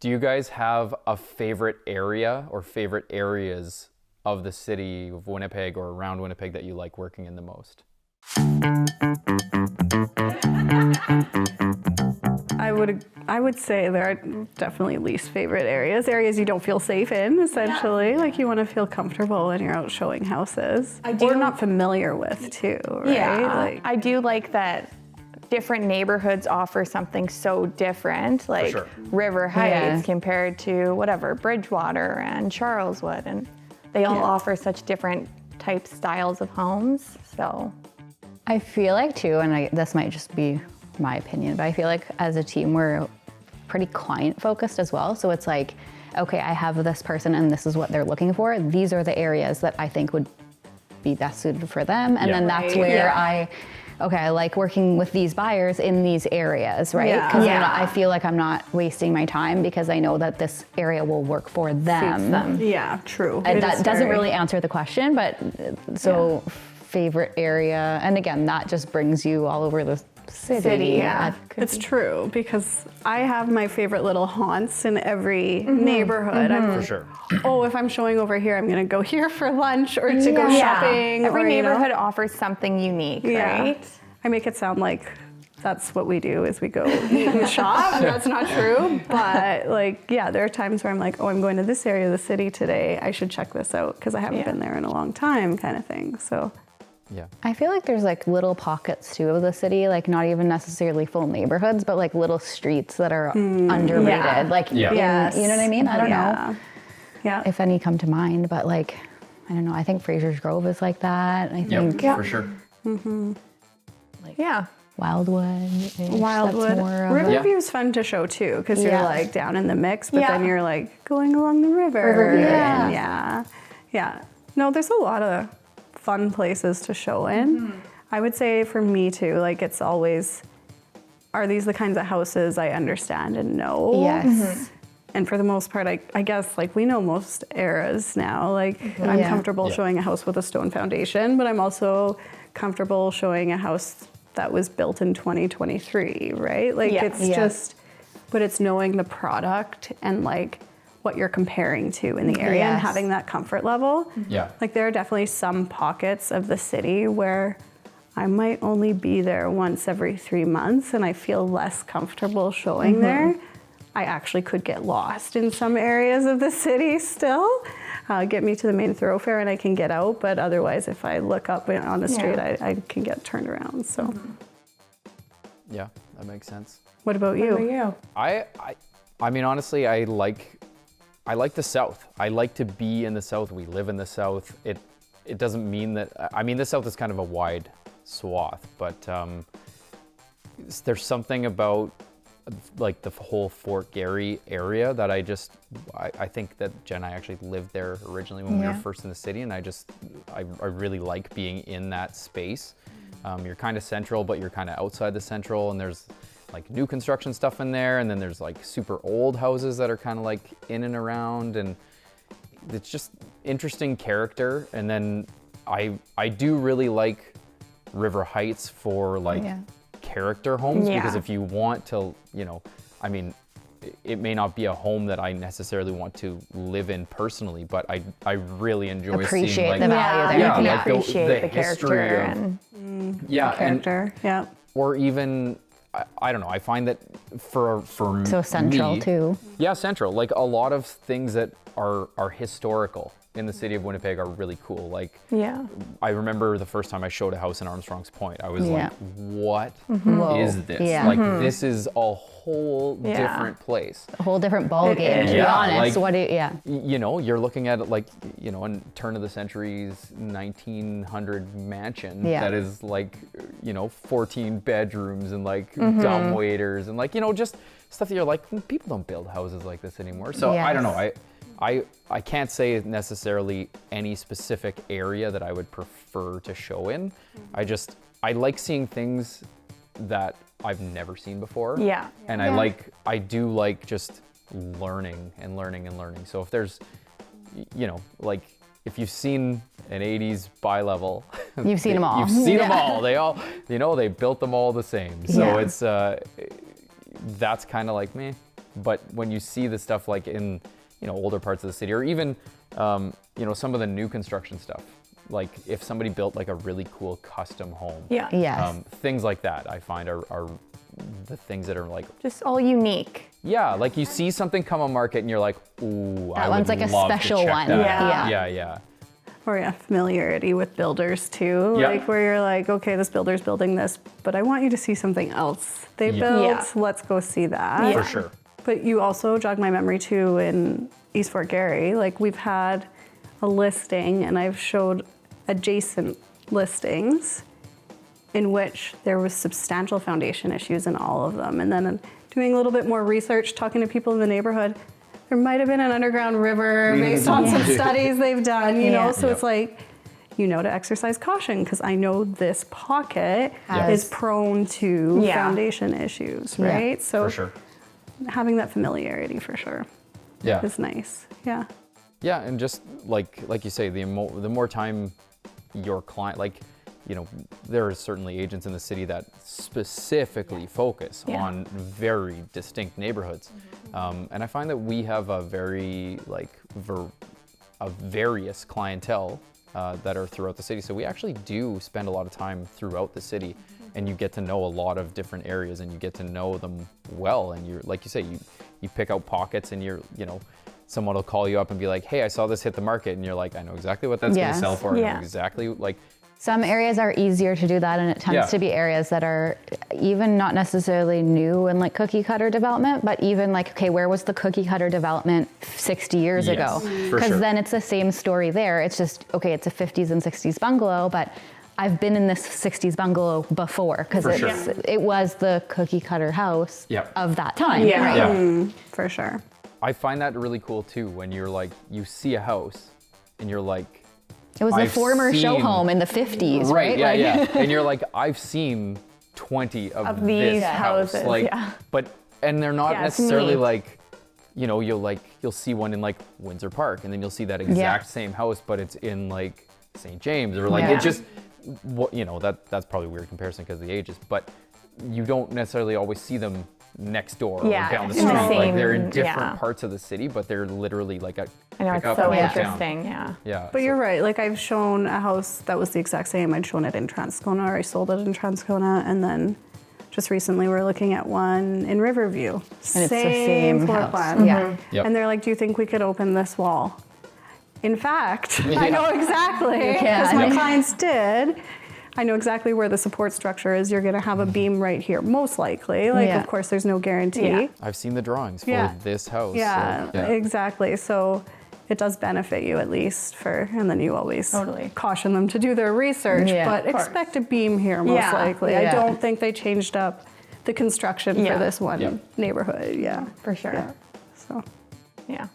Do you guys have a favorite area or favorite areas of the city of Winnipeg or around Winnipeg that you like working in the most? I would say there are definitely least favorite areas you don't feel safe in, essentially. Yeah. Like you want to feel comfortable when you're out showing houses. Or not familiar with too, right? Yeah, I do like that different neighborhoods offer something so different, like sure. River Heights compared to whatever, Bridgewater and Charleswood, and they all offer such different types, styles of homes, so. I feel like too, and this might just be my opinion, but I feel like as a team we're pretty client focused as well. So it's like, okay, I have this person and this is what they're looking for. These are the areas that I think would be best suited for them. And then that's where I like working with these buyers in these areas, right? Because I feel like I'm not wasting my time because I know that this area will work for them. Yeah, true. And that doesn't really answer the question, but favorite area, and again, that just brings you all over the city. Yeah, it's true because I have my favorite little haunts in every neighborhood. For sure. If I'm showing over here, I'm gonna go here for lunch or to go shopping. Every neighborhood offers something unique, right? I make it sound like that's what we do is we go eat and shop. That's not true, but there are times where I'm like, I'm going to this area of the city today. I should check this out because I haven't been there in a long time, kind of thing. So. Yeah. I feel like there's like little pockets too of the city, like not even necessarily full neighborhoods, but like little streets that are underrated. Like, you know what I mean? I don't know if any come to mind, but like, I don't know. I think Fraser's Grove is like that. I think for sure. Wildwood. Riverview is fun to show too, because you're like down in the mix, but then you're like going along the river. No, there's a lot of fun places to show in. I would say for me too, like it's always, are these the kinds of houses I understand and know? Yes. And for the most part, I guess like we know most eras now. Like I'm comfortable showing a house with a stone foundation, but I'm also comfortable showing a house that was built in 2023, right? Like it's just, but it's knowing the product and like what you're comparing to in the area and having that comfort level. Yeah. Like there are definitely some pockets of the city where I might only be there once every 3 months and I feel less comfortable showing there. I actually could get lost in some areas of the city still. Get me to the main thoroughfare and I can get out, but otherwise if I look up on the street, I can get turned around, so. Yeah, that makes sense. What about you? I mean, honestly, I like the South. I like to be in the South. We live in the South. It doesn't mean that, I mean, the South is kind of a wide swath, but there's something about like the whole Fort Garry area that I think that Jen and I actually lived there originally when we were first in the city, and I really like being in that space. You're kind of central, but you're kind of outside the central, and there's like new construction stuff in there, and then there's like super old houses that are kind of like in and around, and it's just interesting character. And then I do really like River Heights for like character homes, because if you want to, I mean, it may not be a home that I necessarily want to live in personally, but I really enjoy seeing like the value there. You can like appreciate the history character Character, or even I don't know. I find that for so central me, too. Yeah, central. Like a lot of things that are historical in the city of Winnipeg are really cool. Like, I remember the first time I showed a house in Armstrong's Point, I was like, what is this? Yeah. Like, this is a whole different place. A whole different ball game, to be honest. Like, you're looking at it like, a turn of the century's 1900 mansion that is like, 14 bedrooms and like dumb waiters and like, just stuff that you're like, people don't build houses like this anymore. So I don't know. I can't say necessarily any specific area that I would prefer to show in. I like seeing things that I've never seen before. Yeah. And I do like just learning and learning and learning. So if there's, like if you've seen an 80s bi-level, you've seen them all. You've seen them all. They all, they built them all the same. So it's, that's kind of like me. But when you see the stuff like in, older parts of the city, or even, some of the new construction stuff, like if somebody built like a really cool custom home, Yes. things like that I find are the things that are like, Just all unique. yeah, like you see something come on market and you're like, ooh, That I one's would like a love to special check one. that Yeah. out. Yeah. Or familiarity with builders too, Yeah. like where you're like, okay, this builder's building this, but I want you to see something else they built. Yeah. Let's go see that. Yeah. For sure. But you also jogged my memory too in East Fort Garry. Like we've had a listing, and I've showed adjacent listings in which there was substantial foundation issues in all of them. And then doing a little bit more research, talking to people in the neighborhood, there might have been an underground river based on some studies they've done, you know? So Yep. it's like, to exercise caution because I know this pocket is prone to Yeah. foundation issues, right? So For sure. having that familiarity for sure Yeah. is nice. Yeah. Yeah, and just like you say, the more time your client, there are certainly agents in the city that specifically focus on very distinct neighborhoods, and I find that we have a very a various clientele that are throughout the city. So we actually do spend a lot of time throughout the city, and you get to know a lot of different areas, and you get to know them well. And you're, like you say, you pick out pockets, and someone will call you up and be like, hey, I saw this hit the market. And you're like, I know exactly what that's going Yes. to sell for. I Yeah. know exactly, Some areas are easier to do that, and it tends to be areas that are even not necessarily new and like cookie cutter development, but even like, okay, where was the cookie cutter development 60 years Yes, ago? for Because sure. then it's the same story there. It's just, okay, it's a 50s and 60s bungalow, but I've been in this 60s bungalow before because For sure. it was the cookie cutter house Yep. of that time. Yeah. Right? Yeah. For sure. I find that really cool too, when you're like, you see a house and you're like, It was a I've former show seen- home in the 50s, right? Yeah, Like- yeah. And you're like, I've seen 20 of these this house. houses, Like, yeah. and they're not Yeah, it's necessarily neat. like, you'll see one in like Windsor Park, and then you'll see that exact same house, but it's in like St. James, or like Yeah. it just, that's probably a weird comparison because of the ages, but you don't necessarily always see them next door Yeah, or down the in the street. Like they're in same- different yeah. parts of the city, but they're literally like a I know, pick it's up so and put down. interesting, yeah. Yeah. But you're right. Like I've shown a house that was the exact same. I'd shown it in Transcona, or I sold it in Transcona, and then just recently we're looking at one in Riverview. And it's the same floor house. plan. Yeah. Yep. And they're like, "Do you think we could open this wall?" In fact, I Yeah. know exactly You because can. my clients did. I know exactly where the support structure is. You're going to have a beam right here, most likely. Like, Yeah. of course, there's no guarantee. Yeah. I've seen the drawings for Yeah. this house. Yeah, so, exactly. So it does benefit you at least and then you always Totally. caution them to do their research, Yeah, but of course. expect a beam here most Yeah, likely. I yeah. don't think they changed up the construction Yeah. for this one Yep. neighborhood. Yeah, For sure. Yeah. So Yeah.